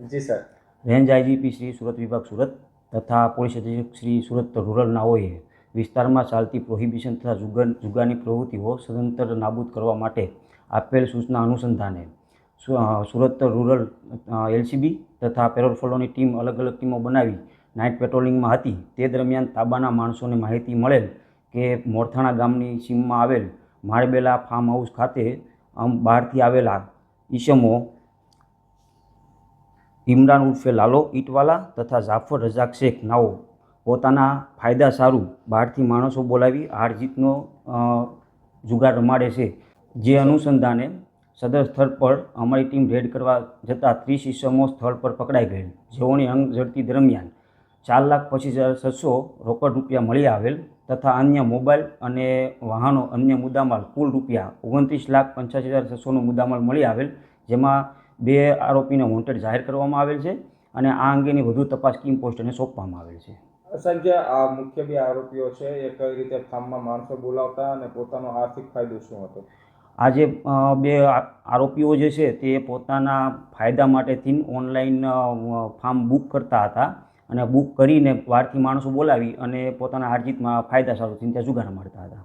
જી sir. Range IGP Shri Surat વિભાગ સુરત તથા police અધિક્ષક શ્રી સુરત રૂરલ નાઓએ વિસ્તારમાં ચાલતી પ્રોહિબિશન તથા જુગારની પ્રવૃત્તિઓ સદંતર નાબૂદ કરવા માટે આપેલ સૂચના અનુસંધાને સુરત રૂરલ એલસીબી તથા પેરોલ ફોલોની ટીમ અલગ અલગ ટીમો બનાવી નાઇટ પેટ્રોલિંગમાં હતી। તે દરમિયાન તાબાના માણસોને માહિતી મળેલ કે મોરથાણા ગામની સીમમાં આવેલ માળબેલા ફાર્મ હાઉસ ખાતે બહારથી આવેલા ઈસમો ઇમરાન ઉર્ફે લાલો ઈટવાલા તથા જાફર રજાક શેખ નાઓ પોતાના ફાયદા સારું બહારથી માણસો બોલાવી હાર જીતનો જુગાર રમાડે છે। જે અનુસંધાને સદર સ્થળ પર અમારી ટીમ રેડ કરવા જતાં 30 ઈસમો સ્થળ પર પકડાઈ ગયેલ, જેઓની અંગ ઝડપી દરમિયાન 4,25,600 રોકડ રૂપિયા મળી આવેલ તથા અન્ય મોબાઈલ અને વાહનો અન્ય મુદ્દામાલ કુલ રૂપિયા 29,85,600નો મુદ્દામાલ મળી આવેલ, જેમાં 2 આરોપીને વોન્ટેડ જાહેર કરવામાં આવેલ છે અને આ અંગેની વધુ તપાસ કિમ પોસ્ટને સોંપવામાં આવેલ છે। સાહેબ, જે આ મુખ્ય 2 આરોપીઓ છે એ કઈ રીતે ફાર્મમાં માણસો બોલાવતા અને પોતાનો આર્થિક ફાયદો શું હતો? આ જે 2 આરોપીઓ જે છે તે પોતાના ફાયદા માટેથી ઓનલાઈન ફાર્મ બુક કરતા હતા અને બુક કરીને બહારથી માણસો બોલાવી અને પોતાના હાર જીતમાં ફાયદા સારું ત્યાં જુગાર રમાડતા હતા।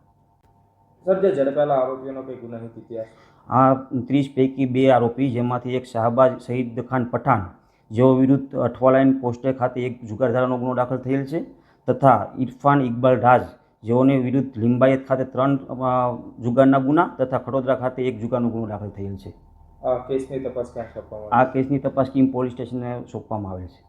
સર, જે ઝડપાયેલા આરોપીઓનો કઈ ગુનાહિત ઇતિહાસ? આ 30 પૈકી 2 આરોપી, જેમાંથી એક શાહબાજ શહીદ ખાન પઠાણ, જેઓ વિરુદ્ધ અઠવાલાઈન પોસ્ટે ખાતે એક જુગારધારાનો ગુનો દાખલ થયેલ છે તથા ઇરફાન ઇકબાલ રાજ, જેઓની વિરુદ્ધ લિંબાયત ખાતે 3 જુગારના ગુના તથા ખડોદરા ખાતે 1 જુગારનો ગુનો દાખલ થયેલ છે। આ કેસની તપાસ ક્યાં સોંપવામાં? આ કેસની તપાસ કિમ પોલીસ સ્ટેશનને સોંપવામાં આવેલ છે।